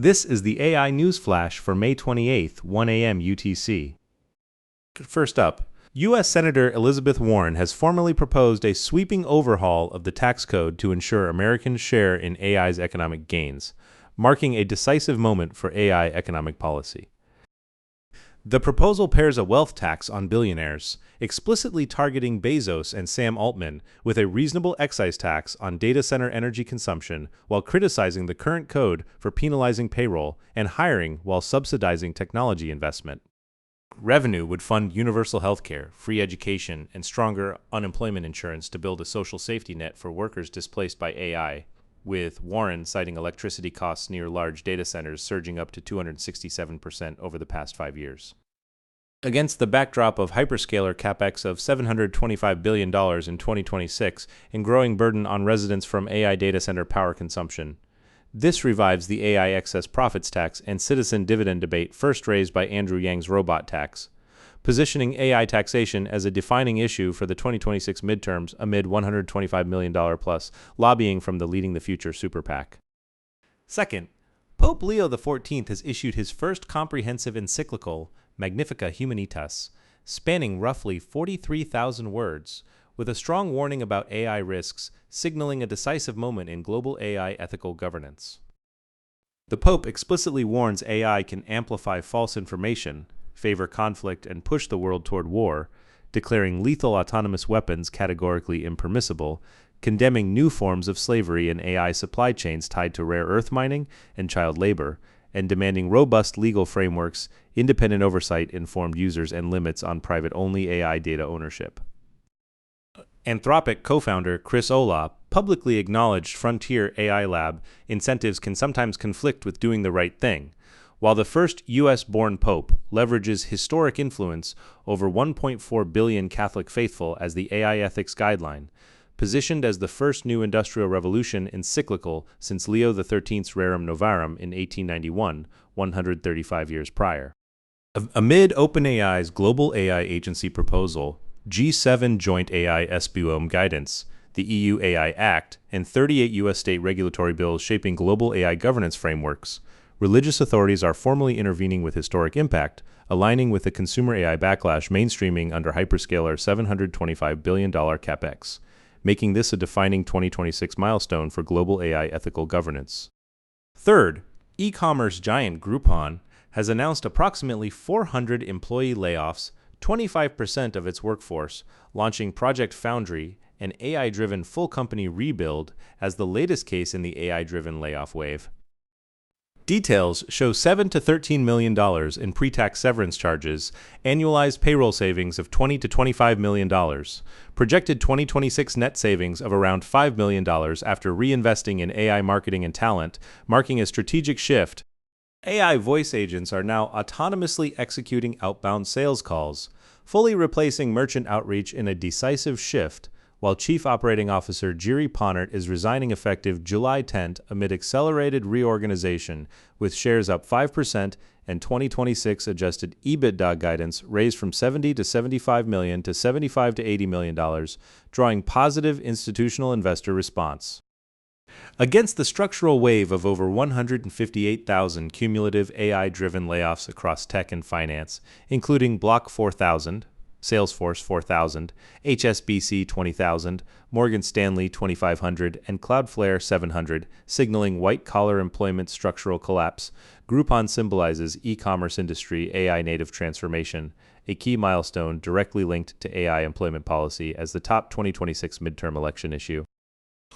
This is the AI News Flash for May 28th, 1 a.m. UTC. First up, U.S. Senator Elizabeth Warren has formally proposed a sweeping overhaul of the tax code to ensure Americans share in AI's economic gains, marking a decisive moment for AI economic policy. The proposal pairs a wealth tax on billionaires, explicitly targeting Bezos and Sam Altman, with a reasonable excise tax on data center energy consumption, while criticizing the current code for penalizing payroll and hiring while subsidizing technology investment. Revenue would fund universal health care, free education, and stronger unemployment insurance to build a social safety net for workers displaced by AI, with Warren citing electricity costs near large data centers surging up to 267% over the past 5 years. Against the backdrop of hyperscaler capex of $725 billion in 2026 and growing burden on residents from AI data center power consumption, this revives the AI excess profits tax and citizen dividend debate first raised by Andrew Yang's robot tax, positioning AI taxation as a defining issue for the 2026 midterms amid $125 million plus lobbying from the Leading the Future super PAC. Second, Pope Leo XIV has issued his first comprehensive encyclical, Magnificat Humanitas, spanning roughly 43,000 words, with a strong warning about AI risks, signaling a decisive moment in global AI ethical governance. The Pope explicitly warns AI can amplify false information, favor conflict, and push the world toward war, declaring lethal autonomous weapons categorically impermissible, condemning new forms of slavery in AI supply chains tied to rare earth mining and child labor, and demanding robust legal frameworks, independent oversight, informed users, and limits on private-only AI data ownership. Anthropic co-founder Chris Olah publicly acknowledged Frontier AI Lab incentives can sometimes conflict with doing the right thing, while the first U.S.-born pope leverages historic influence over 1.4 billion Catholic faithful as the AI ethics guideline, positioned as the first new industrial revolution encyclical since Leo XIII's Rerum Novarum in 1891, 135 years prior. Amid OpenAI's global AI agency proposal, G7 Joint AI SBOM guidance, the EU AI Act, and 38 U.S. state regulatory bills shaping global AI governance frameworks, religious authorities are formally intervening with historic impact, aligning with the consumer AI backlash mainstreaming under hyperscaler $725 billion capex, making this a defining 2026 milestone for global AI ethical governance. Third, e-commerce giant Groupon has announced approximately 400 employee layoffs, 25% of its workforce, launching Project Foundry, an AI-driven full company rebuild, as the latest case in the AI-driven layoff wave. Details show $7 to $13 million in pre-tax severance charges, annualized payroll savings of $20 to $25 million, projected 2026 net savings of around $5 million after reinvesting in AI marketing and talent, marking a strategic shift. AI voice agents are now autonomously executing outbound sales calls, fully replacing merchant outreach in a decisive shift, while Chief Operating Officer Jiri Ponert is resigning effective July 10th amid accelerated reorganization, with shares up 5% and 2026 adjusted EBITDA guidance raised from $70 to $75 million to $75 to $80 million, drawing positive institutional investor response. Against the structural wave of over 158,000 cumulative AI-driven layoffs across tech and finance, including Block 4000, Salesforce 4000, HSBC 20,000, Morgan Stanley 2,500, and Cloudflare 700, signaling white-collar employment structural collapse, Groupon symbolizes e-commerce industry AI-native transformation, a key milestone directly linked to AI employment policy as the top 2026 midterm election issue.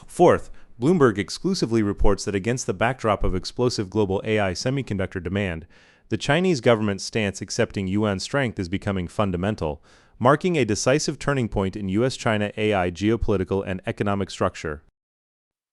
Fourth, Bloomberg exclusively reports that against the backdrop of explosive global AI semiconductor demand, the Chinese government's stance accepting yuan strength is becoming fundamental, marking a decisive turning point in U.S.-China AI geopolitical and economic structure.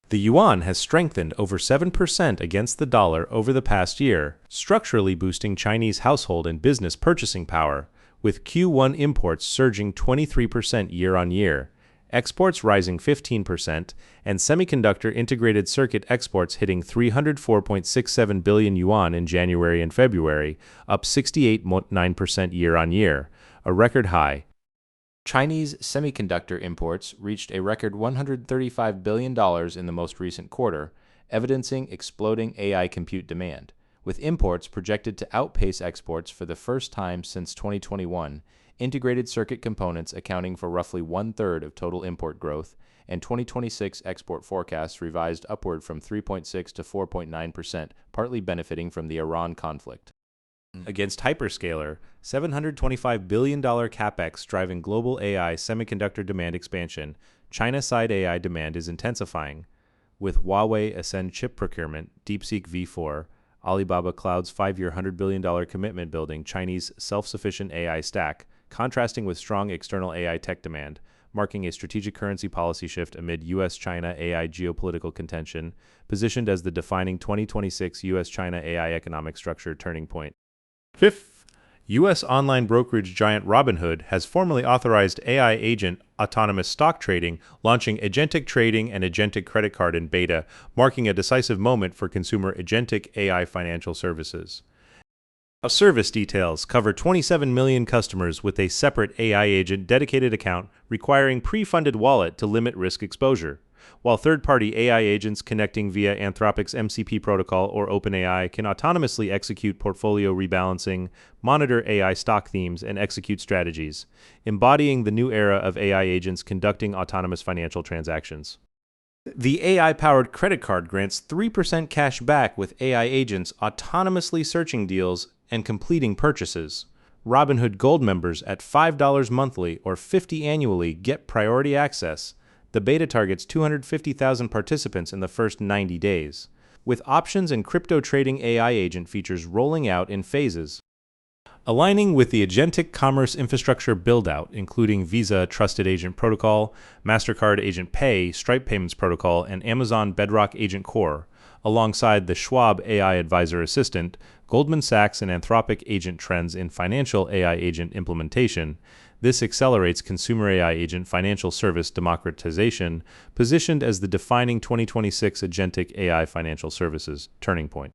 The yuan has strengthened over 7% against the dollar over the past year, structurally boosting Chinese household and business purchasing power, with Q1 imports surging 23% year-on-year, exports rising 15%, and semiconductor integrated circuit exports hitting 304.67 billion yuan in January and February, up 68.9% year-on-year, a record high. Chinese semiconductor imports reached a record $135 billion in the most recent quarter, evidencing exploding AI compute demand. With imports projected to outpace exports for the first time since 2021, integrated circuit components accounting for roughly one-third of total import growth, and 2026 export forecasts revised upward from 3.6 to 4.9%, partly benefiting from the Iran conflict. Against hyperscaler, $725 billion capex driving global AI semiconductor demand expansion, China-side AI demand is intensifying. With Huawei Ascend chip procurement, DeepSeek V4, Alibaba Cloud's 5-year $100 billion commitment building Chinese self-sufficient AI stack, contrasting with strong external AI tech demand, marking a strategic currency policy shift amid U.S.-China AI geopolitical contention, positioned as the defining 2026 U.S.-China AI economic structure turning point. Fifth, U.S. online brokerage giant Robinhood has formally authorized AI agent autonomous stock trading, launching agentic trading and agentic credit card in beta, marking a decisive moment for consumer agentic AI financial services. Service details cover 27 million customers with a separate AI agent dedicated account requiring pre-funded wallet to limit risk exposure, while third-party AI agents connecting via Anthropic's MCP protocol or OpenAI can autonomously execute portfolio rebalancing, monitor AI stock themes, and execute strategies, embodying the new era of AI agents conducting autonomous financial transactions. The AI-powered credit card grants 3% cash back with AI agents autonomously searching deals and completing purchases. Robinhood Gold members at $5 monthly or $50 annually get priority access. The beta targets 250,000 participants in the first 90 days, with options and crypto trading AI agent features rolling out in phases. Aligning with the agentic commerce infrastructure build-out, including Visa Trusted Agent Protocol, MasterCard Agent Pay, Stripe Payments Protocol, and Amazon Bedrock Agent Core, alongside the Schwab AI Advisor Assistant, Goldman Sachs and Anthropic agent trends in financial AI agent implementation, this accelerates consumer AI agent financial service democratization, positioned as the defining 2026 agentic AI financial services turning point.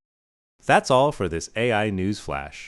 That's all for this AI News Flash.